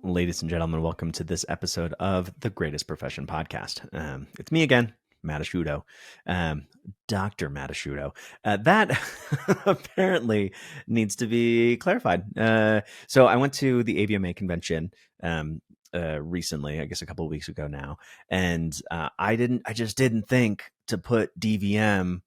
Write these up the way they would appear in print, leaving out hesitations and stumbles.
Ladies and gentlemen, welcome to this episode of the Greatest Profession Podcast. It's me again, Matt Asciutto, Dr. Matt Asciutto. That apparently needs to be clarified. So I went to the AVMA Convention recently, I guess a couple of weeks ago now, and I just didn't think to put DVM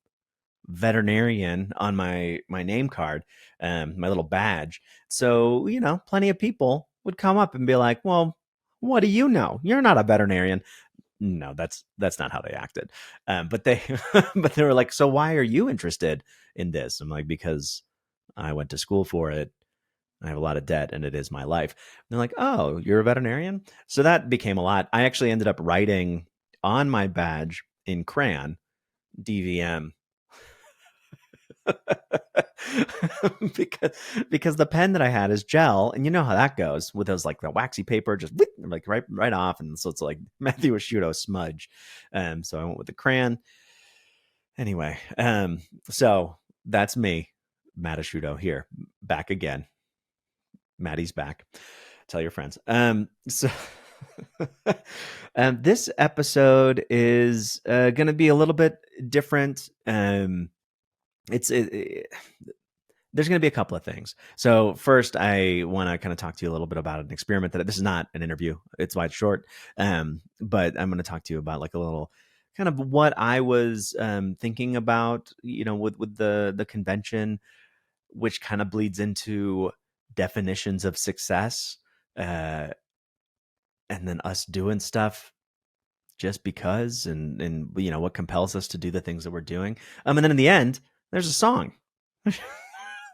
veterinarian on my name card, my little badge. So, plenty of people would come up and be like, well, what do you know? You're not a veterinarian. No, that's not how they acted. But they but they were like, so why are you interested in this? I'm like, because I went to school for it. I have a lot of debt and it is my life. And they're like, oh, you're a veterinarian? So that became a lot. I actually ended up writing on my badge in crayon DVM because the pen that I had is gel, and you know how that goes with those, like the waxy paper, just like right off, and so it's like Matthew Asciutto smudge. So I went with the crayon. Anyway, so that's me, Matt Asciutto, here, back again. Maddie's back. Tell your friends. So this episode is going to be a little bit different. There's going to be a couple of things. So first, I want to kind of talk to you a little bit about an experiment that this is not an interview. It's wide short. But I'm going to talk to you about like a little kind of what I was thinking about, with the convention, which kind of bleeds into definitions of success, and then us doing stuff just because, and what compels us to do the things that we're doing. And then in the end, there's a song.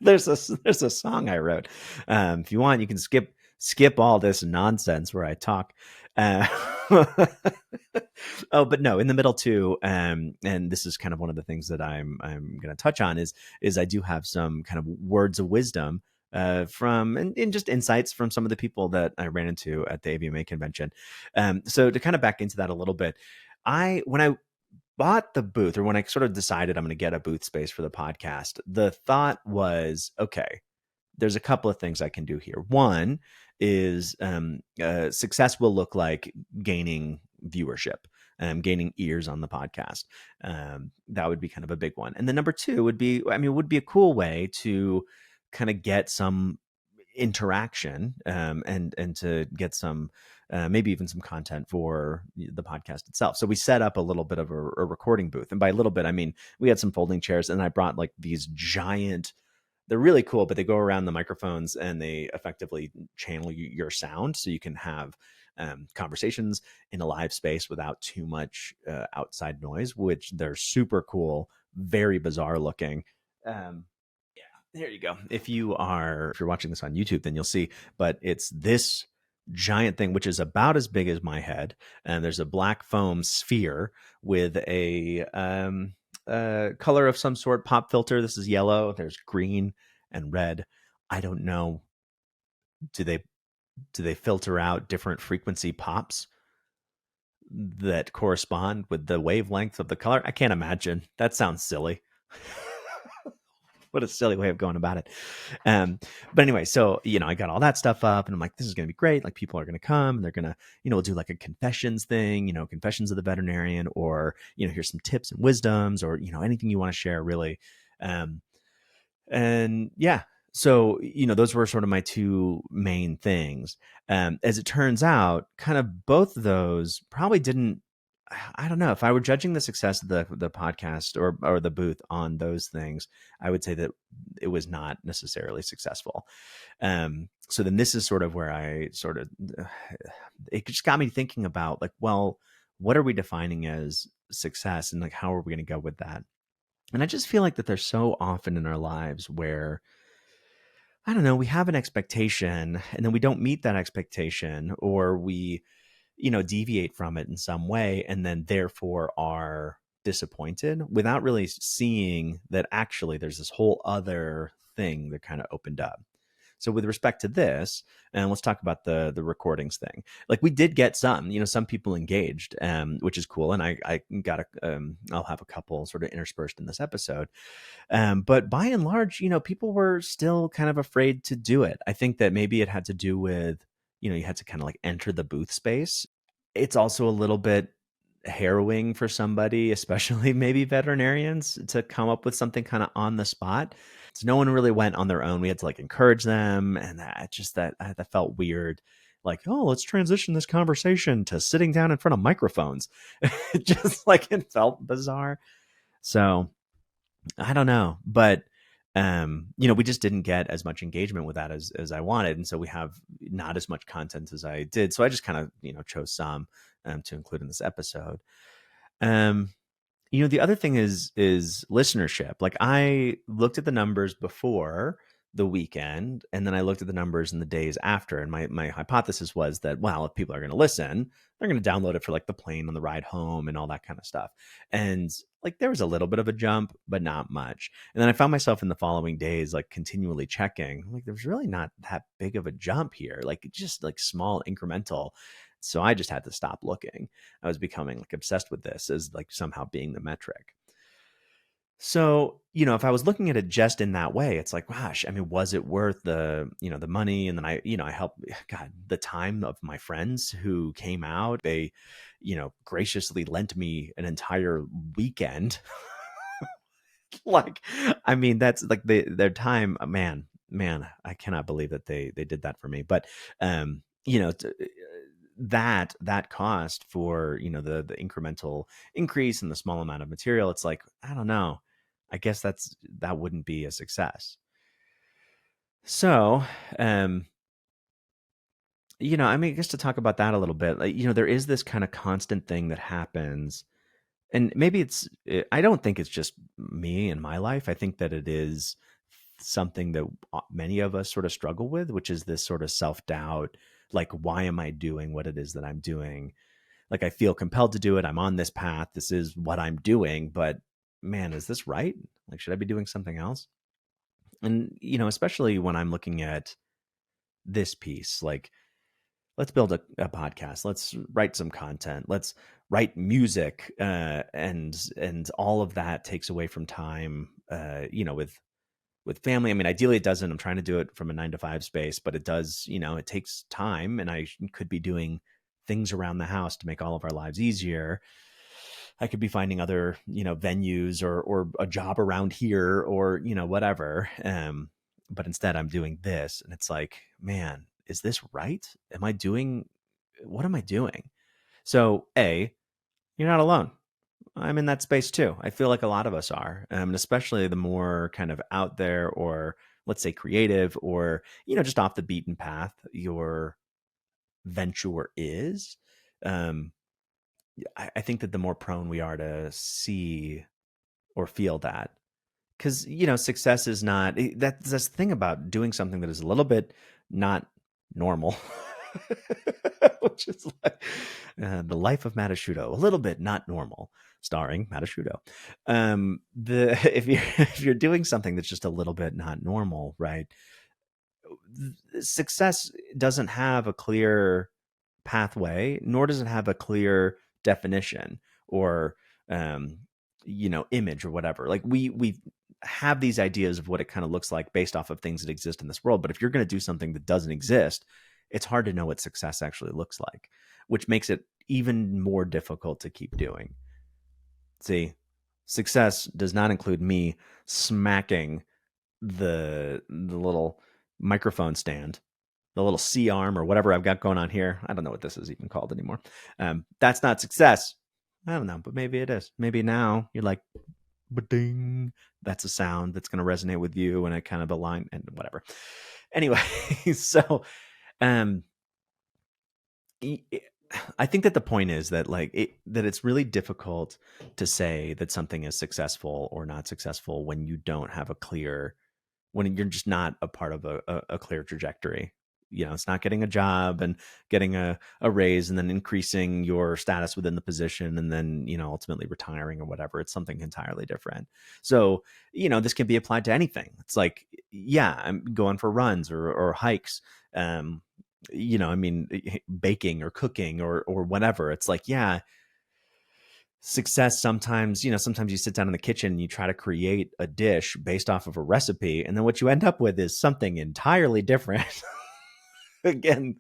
there's a song I wrote. If you want, you can skip all this nonsense where I talk. Oh, but no, in the middle too. And this is kind of one of the things that I'm going to touch on is I do have some kind of words of wisdom from and just insights from some of the people that I ran into at the AVMA convention. So to kind of back into that a little bit, when I bought the booth, or when I sort of decided I'm going to get a booth space for the podcast, the thought was, okay, there's a couple of things I can do here. One is success will look like gaining viewership, gaining ears on the podcast. That would be kind of a big one. And then number two would be, it would be a cool way to kind of get some interaction, and to get some maybe even some content for the podcast itself. So we set up a little bit of a recording booth, and by a little bit I mean we had some folding chairs, and I brought like these giant, they're really cool, but they go around the microphones and they effectively channel your sound, so you can have conversations in a live space without too much outside noise, which they're super cool, very bizarre looking. There you go. If you're watching this on YouTube, then you'll see, but it's this giant thing, which is about as big as my head. And there's a black foam sphere with a color of some sort, pop filter. This is yellow. There's green and red. I don't know. Do they filter out different frequency pops that correspond with the wavelength of the color? I can't imagine. That sounds silly. What a silly way of going about it. But anyway, so, I got all that stuff up, and I'm like, this is going to be great. Like, people are going to come, and they're going to, we'll do like a confessions thing, confessions of the veterinarian, or, here's some tips and wisdoms, or, anything you want to share, really. And yeah, so, those were sort of my two main things. As it turns out, kind of both of those probably didn't, I don't know, if I were judging the success of the podcast or the booth on those things, I would say that it was not necessarily successful. So then this is sort of where it just got me thinking about, like, well, what are we defining as success, and like, how are we going to go with that? And I just feel like that there's so often in our lives where, I don't know, we have an expectation and then we don't meet that expectation, or we deviate from it in some way, and then therefore are disappointed without really seeing that actually there's this whole other thing that kind of opened up. So with respect to this, and let's talk about the recordings thing. Like, we did get some people engaged, which is cool. And I got I'll have a couple sort of interspersed in this episode. But by and large, people were still kind of afraid to do it. I think that maybe it had to do with, you had to kind of like enter the booth space. It's also a little bit harrowing for somebody, especially maybe veterinarians, to come up with something kind of on the spot. So no one really went on their own. We had to like encourage them, and that felt weird. Like, oh, let's transition this conversation to sitting down in front of microphones. It just like it felt bizarre. So I don't know, but we just didn't get as much engagement with that as I wanted, and so we have not as much content as I did. So I just kind of chose some to include in this episode. Um, the other thing is listenership. Like I looked at the numbers before the weekend, and then I looked at the numbers in the days after. And my hypothesis was that, well, if people are going to listen, they're going to download it for like the plane on the ride home and all that kind of stuff. And like there was a little bit of a jump, but not much. And then I found myself in the following days like continually checking. Like there's really not that big of a jump here. Like it's just like small incremental. So I just had to stop looking. I was becoming like obsessed with this as like somehow being the metric. So, if I was looking at it just in that way, it's like, gosh, I mean, was it worth the money? And then I helped, God, the time of my friends who came out, they, graciously lent me an entire weekend. Like, I mean, that's like their time, man, I cannot believe that they did that for me. But, that cost for the incremental increase in the small amount of material, it's like, I don't know, I guess that wouldn't be a success. So I mean, just to talk about that a little bit, like, there is this kind of constant thing that happens, and maybe I don't think it's just me in my life. I think that it is something that many of us sort of struggle with, which is this sort of self-doubt. Like, why am I doing what it is that I'm doing? Like, I feel compelled to do it. I'm on this path. This is what I'm doing. But man, is this right? Like, should I be doing something else? And, especially when I'm looking at this piece, like, let's build a podcast. Let's write some content. Let's write music. And all of that takes away from time, with family. I mean, ideally it doesn't. I'm trying to do it from a 9 to 5 space, but it does, it takes time, and I could be doing things around the house to make all of our lives easier. I could be finding other, venues or a job around here or, whatever. But instead I'm doing this, and it's like, man, is this right? What am I doing? So you're not alone. I'm in that space too. I feel like a lot of us are, and especially the more kind of out there, or let's say creative, or just off the beaten path your venture is. I think that the more prone we are to see or feel that, because success is not that's the thing about doing something that is a little bit not normal. Which is like the life of Asciutto, a little bit not normal, starring Asciutto. The if you're doing something that's just a little bit not normal, right? Success doesn't have a clear pathway, nor does it have a clear definition or image or whatever. Like we have these ideas of what it kind of looks like based off of things that exist in this world. But if you're going to do something that doesn't exist, it's hard to know what success actually looks like, which makes it even more difficult to keep doing. See, success does not include me smacking the little microphone stand, the little C arm or whatever I've got going on here. I don't know what this is even called anymore. That's not success. I don't know, but maybe it is. Maybe now you're like, ba-ding. That's a sound that's going to resonate with you, and it kind of align and whatever. Anyway, so I think that the point is that that it's really difficult to say that something is successful or not successful when you don't have when you're just not a part of a clear trajectory. It's not getting a job and getting a raise and then increasing your status within the position and then, ultimately retiring or whatever. It's something entirely different. So, this can be applied to anything. It's like, yeah, I'm going for runs or hikes. I mean, baking or cooking or whatever. It's like, yeah, success sometimes you sit down in the kitchen and you try to create a dish based off of a recipe, and then what you end up with is something entirely different. Again,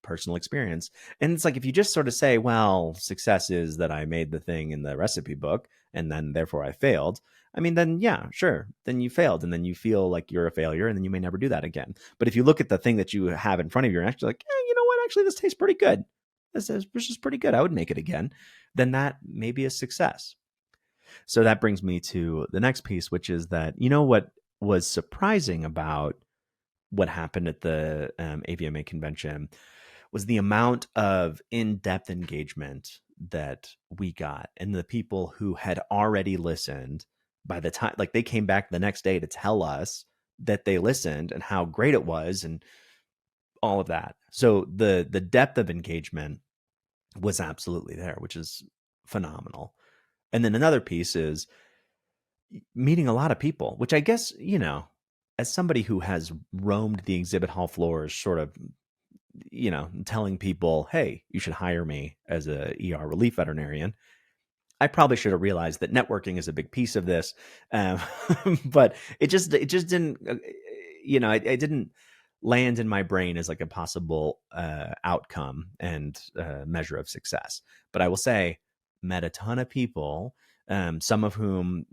personal experience. And it's like, if you just sort of say, well, success is that I made the thing in the recipe book and then therefore I failed. I mean, then yeah, sure. Then you failed and then you feel like you're a failure and then you may never do that again. But if you look at the thing that you have in front of you and actually like, you know what, actually this tastes pretty good. This is pretty good. I would make it again. Then that may be a success. So that brings me to the next piece, which is that, what was surprising about what happened at the AVMA convention was the amount of in-depth engagement that we got, and the people who had already listened, by the time, like, they came back the next day to tell us that they listened and how great it was and all of that. So the depth of engagement was absolutely there, which is phenomenal. And then another piece is meeting a lot of people, which I guess, as somebody who has roamed the exhibit hall floors, sort of, telling people, hey, you should hire me as a ER relief veterinarian. I probably should have realized that networking is a big piece of this. Um, but it just didn't, it didn't land in my brain as like a possible outcome and measure of success. But I will say, met a ton of people, some of whom,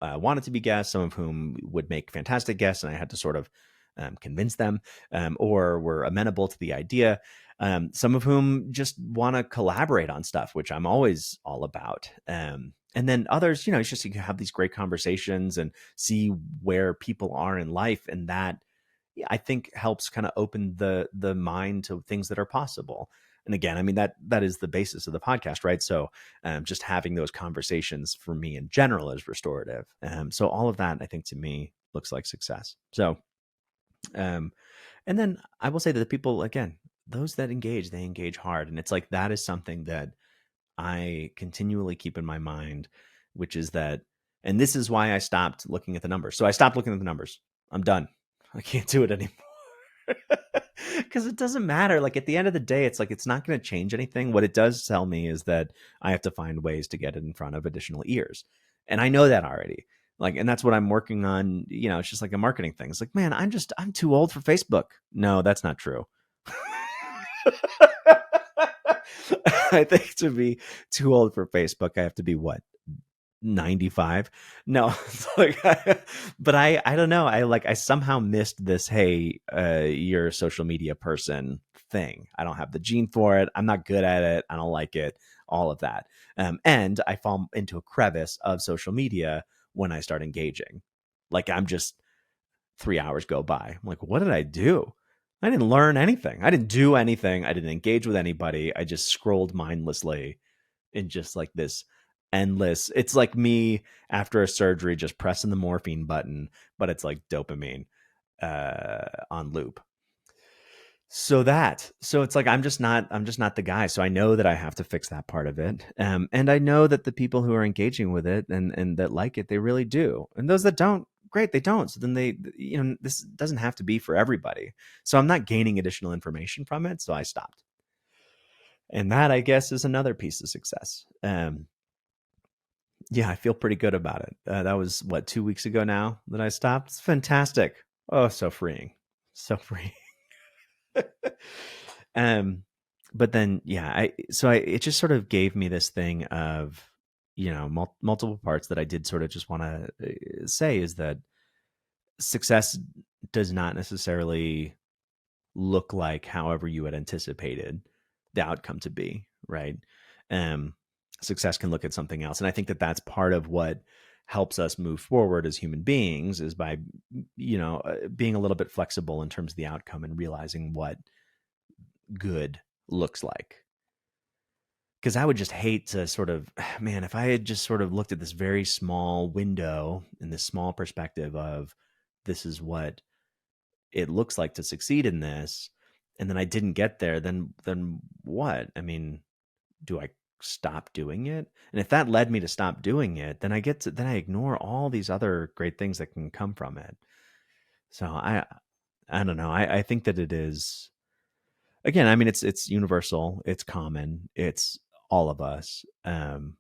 wanted to be guests, some of whom would make fantastic guests, and I had to sort of convince them, or were amenable to the idea. Some of whom just want to collaborate on stuff, which I'm always all about. And then others, it's just, you can have these great conversations and see where people are in life, and that, I think, helps kind of open the mind to things that are possible. And again, I mean, that is the basis of the podcast, right? So just having those conversations for me in general is restorative. So all of that, I think, to me, looks like success. So, and then I will say that the people, again, those that engage, they engage hard. And it's like, that is something that I continually keep in my mind, which is that, and this is why I stopped looking at the numbers. So I stopped looking at the numbers. I'm done. I can't do it anymore. Because it doesn't matter. Like, at the end of the day, it's like, it's not going to change anything. What it does tell me is that I have to find ways to get it in front of additional ears. And I know that already. Like, and that's what I'm working on. It's just like a marketing thing. It's like, man, I'm too old for Facebook. No, that's not true. I think to be too old for Facebook, I have to be what, 95? No. Like, but I don't know. I somehow missed this, hey, you're a social media person thing. I don't have the gene for it. I'm not good at it. I don't like it. All of that. And I fall into a crevice of social media when I start engaging. Like, I'm just 3 hours go by. I'm like, what did I do? I didn't learn anything. I didn't do anything. I didn't engage with anybody. I just scrolled mindlessly in just like this endless. It's like me after a surgery just pressing the morphine button, but it's like dopamine on loop. So it's like, I'm just not the guy. So I know that I have to fix that part of it. And I know that the people who are engaging with it and that like it, they really do. And those that don't, great, they don't. So then this doesn't have to be for everybody. So I'm not gaining additional information from it. So I stopped. And that, I guess, is another piece of success. Yeah, I feel pretty good about it. That was what, 2 weeks ago now that I stopped. It's fantastic. Oh, so freeing. So freeing. um, but then, yeah, it just sort of gave me this thing of, multiple parts that I did sort of just want to say, is that success does not necessarily look like however you had anticipated the outcome to be, right? Um, Success can look at something else, and I think that that's part of what helps us move forward as human beings, is by being a little bit flexible in terms of the outcome and realizing what good looks like. Because I would just hate to sort of, man, if I had just sort of looked at this very small window and this small perspective of, this is what it looks like to succeed in this, and then I didn't get there, then what? I mean, do I stop doing it? And if that led me to stop doing it, then I ignore all these other great things that can come from it. So I don't know. I think that it is, again, I mean, it's universal, it's common, it's all of us. And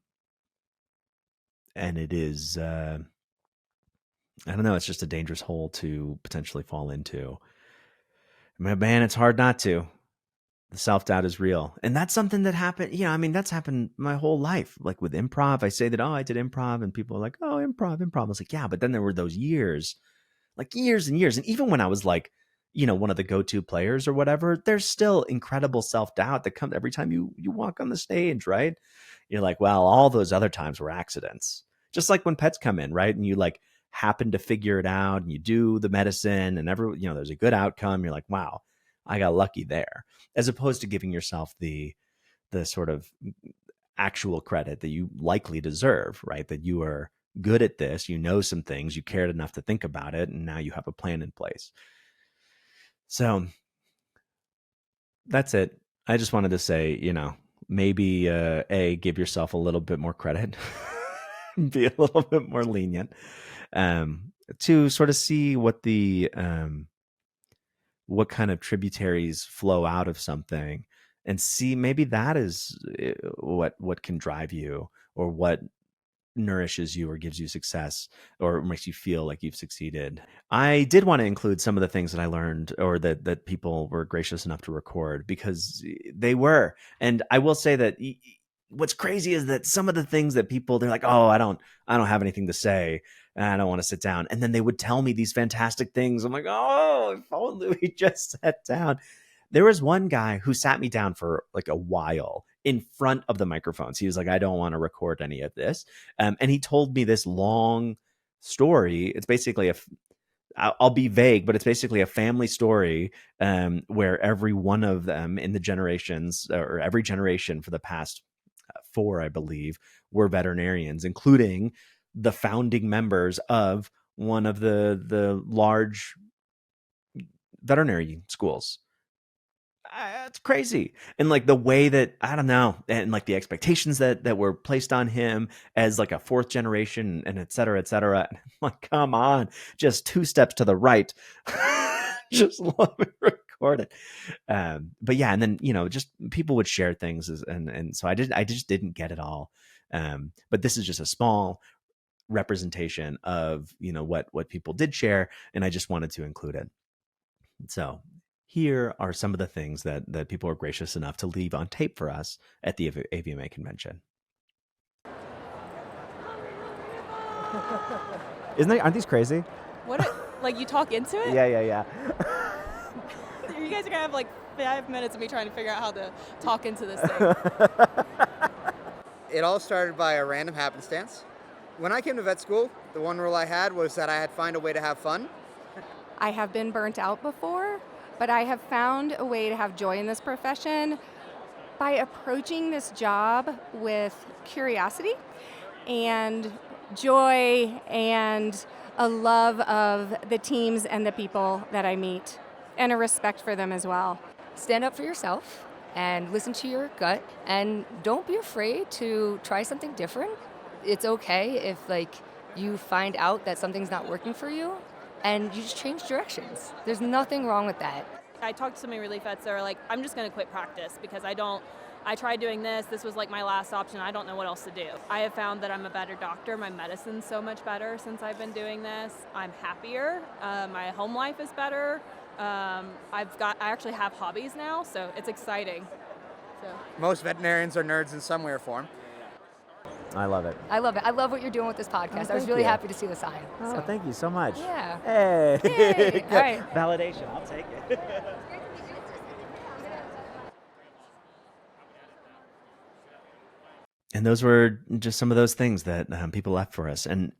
it is, I don't know, it's just a dangerous hole to potentially fall into. Man, it's hard not to. The self-doubt is real. And that's something that happened, I mean, that's happened my whole life. Like with improv, I say that, oh, I did improv, and people are like, oh, improv. I was like, yeah, but then there were those years, like years and years. And even when I was like, one of the go-to players or whatever, there's still incredible self-doubt that comes every time you walk on the stage, right? You're like, well, all those other times were accidents. Just like when pets come in, right? And you like happen to figure it out and you do the medicine and there's a good outcome. You're like, wow, I got lucky there. As opposed to giving yourself the sort of actual credit that you likely deserve, right? That you are good at this, some things, you cared enough to think about it, and now you have a plan in place. So that's it. I just wanted to say, maybe give yourself a little bit more credit, be a little bit more lenient, to sort of see what what kind of tributaries flow out of something, and see maybe that is what can drive you, or what nourishes you or gives you success or makes you feel like you've succeeded. I did want to include some of the things that I learned, or that people were gracious enough to record, because they were. And I will say that what's crazy is that some of the things that they're like, oh, I don't have anything to say, and I don't want to sit down. And then they would tell me these fantastic things. I'm like, oh, if only we just sat down. There was one guy who sat me down for like a while in front of the microphones. He was like, I don't want to record any of this. And he told me this long story. It's basically I'll be vague, but it's basically a family story, where every one of them in the generations, or every generation for the past 4, I believe, were veterinarians, including the founding members of one of the large veterinary schools. It's crazy. And like the way that, I don't know, and like the expectations that were placed on him as like a 4th generation, and et cetera, et cetera. And I'm like, come on, just 2 steps to the right. Just let me record it. But yeah, and then just people would share things, and so I just didn't get it all. But this is just a small representation of what people did share, and I just wanted to include it. So here are some of the things that people are gracious enough to leave on tape for us at the AVMA convention. Aren't these crazy? Like you talk into it? Yeah. You guys are gonna have like 5 minutes of me trying to figure out how to talk into this thing. It all started by a random happenstance. When I came to vet school, the one rule I had was that I had to find a way to have fun. I have been burnt out before, but I have found a way to have joy in this profession by approaching this job with curiosity and joy and a love of the teams and the people that I meet, and a respect for them as well. Stand up for yourself and listen to your gut, and don't be afraid to try something different. It's okay if you find out that something's not working for you, and you just change directions. There's nothing wrong with that. I talked to so many relief vets that are like, I'm just going to quit practice because I tried doing this was like my last option, I don't know what else to do. I have found that I'm a better doctor, my medicine's so much better since I've been doing this. I'm happier, my home life is better. I actually have hobbies now, so it's exciting. So. Most veterinarians are nerds in some way or form. I love it. I love it. I love what you're doing with this podcast. I was really happy to see the sign. Oh, thank you so much. Yeah. Hey. All right. Validation. I'll take it. And those were just some of those things that people left for us. And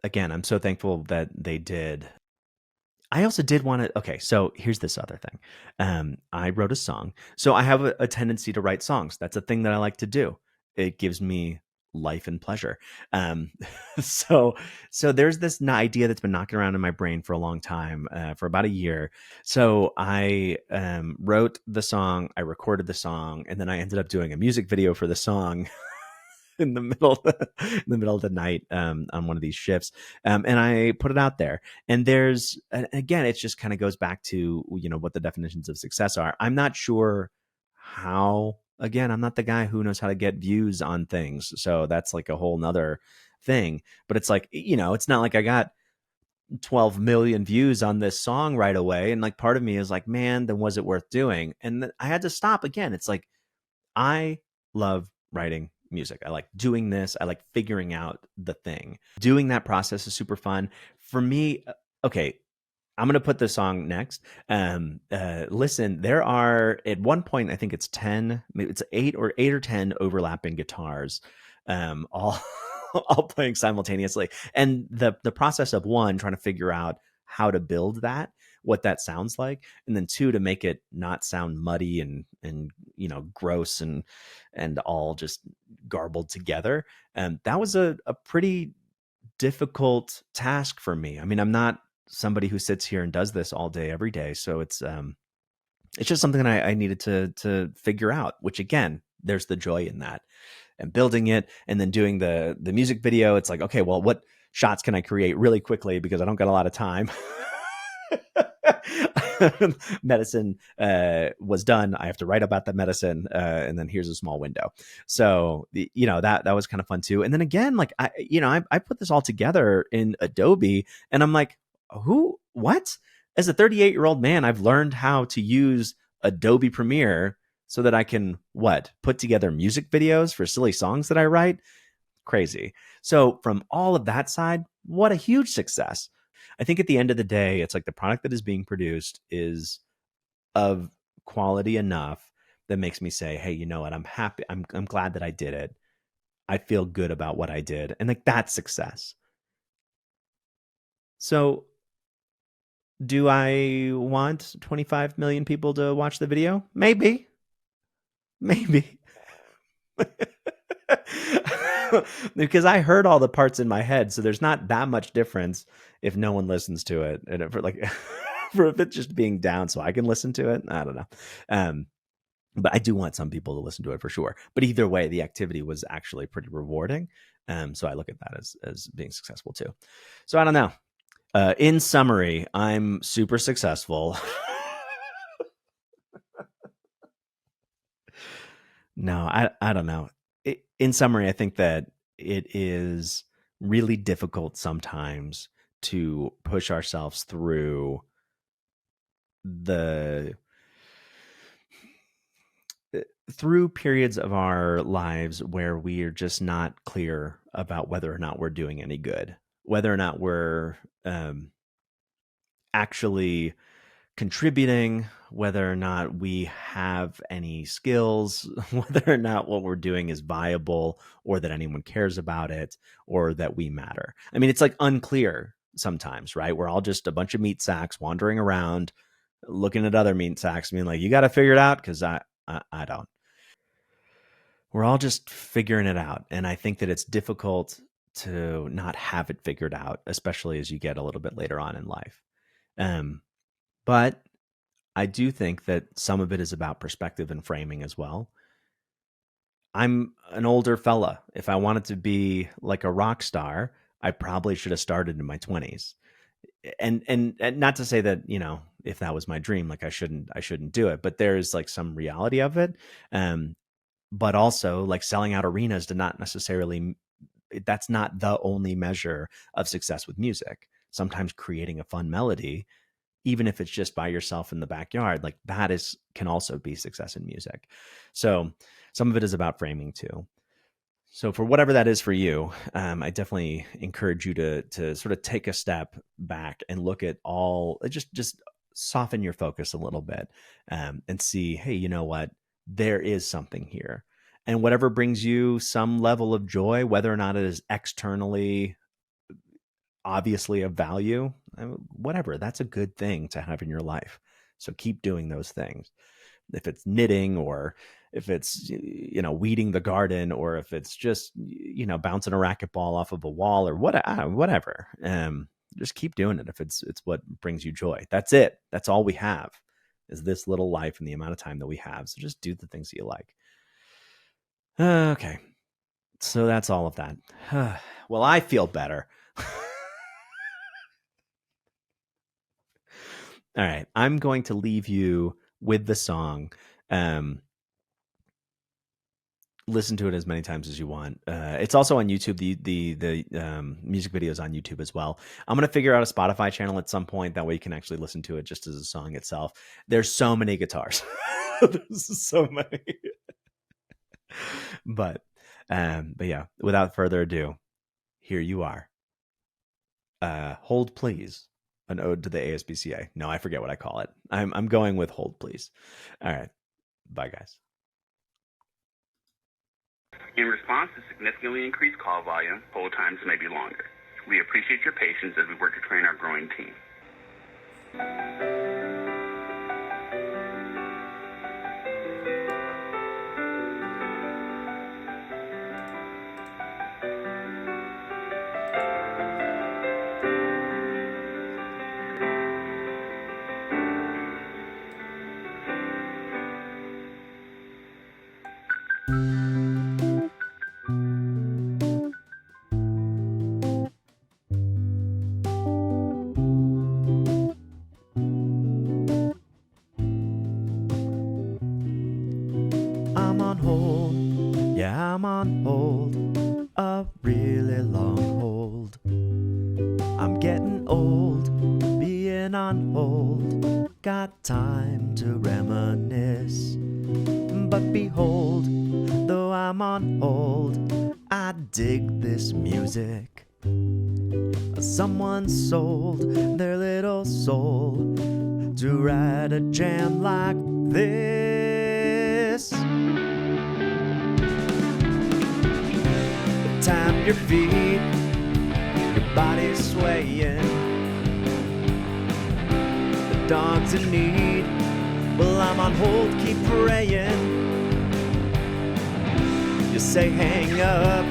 again, I'm so thankful that they did. I also did want to, okay, so here's this other thing. I wrote a song. So I have a tendency to write songs. That's a thing that I like to do. It gives me life and pleasure. So there's this idea that's been knocking around in my brain for a long time, for about a year. So I wrote the song, I recorded the song, and then I ended up doing a music video for the song in the middle of the night, on one of these shifts, and I put it out there. And there's, again, it just kind of goes back to what the definitions of success are. I'm not sure how. Again, I'm not the guy who knows how to get views on things, so that's like a whole nother thing. But it's like, it's not like I got 12 million views on this song right away. And like part of me is like, man, then was it worth doing? And I had to stop again. It's like, I love writing music. I like doing this. I like figuring out the thing. Doing that process is super fun. For me, okay, I'm going to put the song next. Listen, there are at one point, I think it's 10, maybe it's eight or 10 overlapping guitars, all all playing simultaneously. And the process of one, trying to figure out how to build that, what that sounds like, and then two, to make it not sound muddy and gross and all just garbled together. That was a pretty difficult task for me. I mean, I'm not somebody who sits here and does this all day every day, so it's just something that I needed to figure out. Which again, there's the joy in that, and building it, and then doing the music video. It's like, okay, well, what shots can I create really quickly because I don't got a lot of time. Medicine was done. I have to write about the medicine, and then here's a small window. So that was kind of fun too. And then again, like I put this all together in Adobe, and I'm like, what? As a 38-year-old man, I've learned how to use Adobe Premiere so that I can put together music videos for silly songs that I write. Crazy. So from all of that side, what a huge success. I think at the end of the day, it's like the product that is being produced is of quality enough that makes me say, hey, you know what? I'm happy. I'm glad that I did it. I feel good about what I did. And like that's success. So do I want 25 million people to watch the video? Maybe. Because I heard all the parts in my head, so there's not that much difference if no one listens to it, and for like for it just being down, so I can listen to it. I don't know, but I do want some people to listen to it for sure. But either way, the activity was actually pretty rewarding, so I look at that as being successful too. So I don't know. In summary, I'm super successful. No, I don't know. In summary, I think that it is really difficult sometimes to push ourselves the through periods of our lives where we are just not clear about whether or not we're doing any good, whether or not we're actually contributing, whether or not we have any skills, whether or not what we're doing is viable or that anyone cares about it or that we matter. I mean, it's like unclear sometimes, right? We're all just a bunch of meat sacks wandering around looking at other meat sacks being like, you got to figure it out because I don't. We're all just figuring it out. And I think that it's difficult to not have it figured out, especially as you get a little bit later on in life. But I do think that some of it is about perspective and framing as well. I'm an older fella. If I wanted to be like a rock star, I probably should have started in my 20s. And not to say that, if that was my dream, like I shouldn't do it, but there's like some reality of it. But also like selling out arenas did not necessarily, that's not the only measure of success with music. Sometimes creating a fun melody, even if it's just by yourself in the backyard, like that can also be success in music. So some of it is about framing too. So for whatever that is for you, I definitely encourage you to sort of take a step back and look at all, just soften your focus a little bit, and see, hey, you know what? There is something here. And whatever brings you some level of joy, whether or not it is externally obviously of value, whatever, that's a good thing to have in your life. So keep doing those things. If it's knitting, or if it's weeding the garden, or if it's just bouncing a racquetball off of a wall, or whatever, just keep doing it if it's what brings you joy. That's it. That's all we have, is this little life and the amount of time that we have. So just do the things that you like. Okay, so that's all of that. Well, I feel better. All right, I'm going to leave you with the song. listen to it as many times as you want. It's also on YouTube. The music video is on YouTube as well. I'm gonna figure out a Spotify channel at some point. That way you can actually listen to it just as a song itself. There's so many guitars. There's so many. But yeah, without further ado, here you are. Hold Please, an ode to the ASPCA. No, I forget what I call it. I'm going with Hold Please. All right. Bye, guys. In response to significantly increased call volume, hold times may be longer. We appreciate your patience as we work to train our growing team. I'm on hold, yeah, I'm on hold, a really long hold. I'm getting old, being on hold, got time to reminisce. But behold, though I'm on hold, I dig this music. Someone sold their little soul to write a jam like this. Tap your feet, your body's swaying. The dog's in need, well, I'm on hold, keep praying. You say hang up,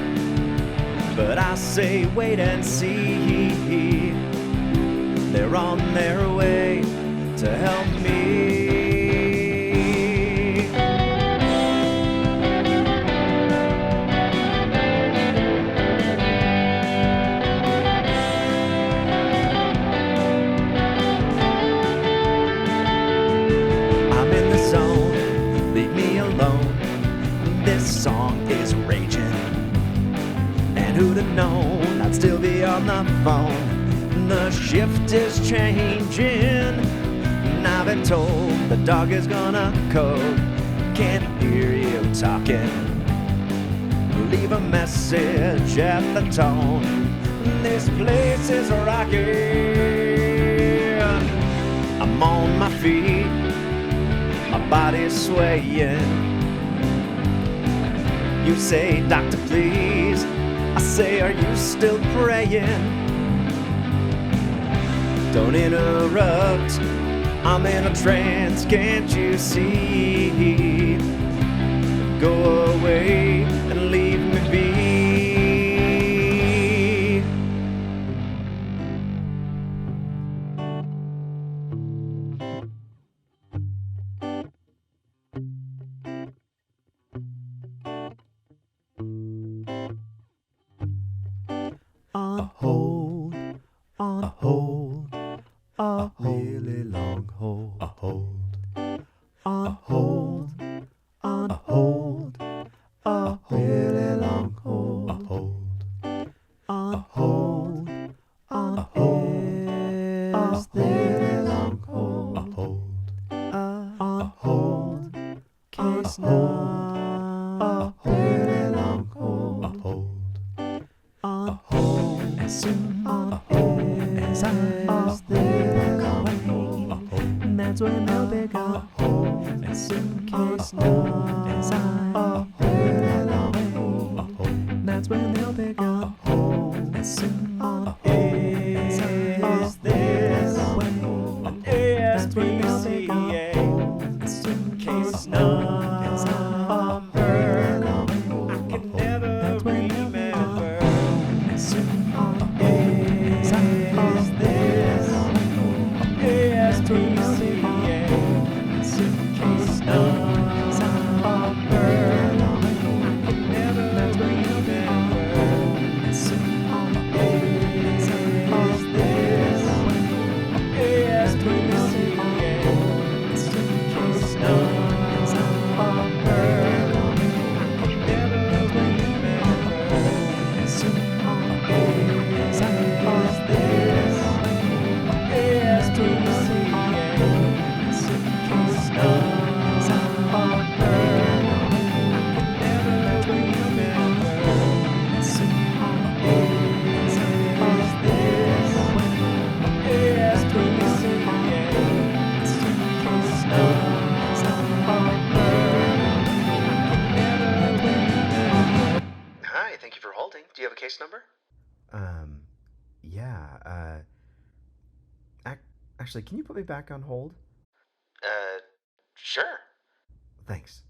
but I say wait and see. They're on their way to help me. I'm in the zone, leave me alone. This song is raging, and who'd have known I'd still be on the phone. The shift is changing, and I've been told the dog is gonna code. Can't hear you talking, leave a message at the tone. This place is rocking, I'm on my feet, my body's swaying. You say, doctor, please. I say, are you still praying? Don't interrupt, I'm in a trance, can't you see? Go away and leave me be. On hold, on hold, a really long hold. A hold, on hold, on hold, a really long hold. A hold, on hold, on hold, a really long hold. A hold, on hold, case number, a really long hold. A hold, on hold, as soon on hold as I is there away. And that's when they'll pick up as soon case no as I heard away. That's when they'll pick up as soon on is this way. That's when they'll pick up as soon case no as I heard away. I can never remember as soon on is this ASPCA case numbers are burned. I can never remember as soon on is this ASPCA case numbers are burned. I can never number? Yeah. Actually, can you put me back on hold? Sure. Thanks.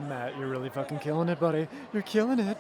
Matt, you're really fucking killing it, buddy. You're killing it.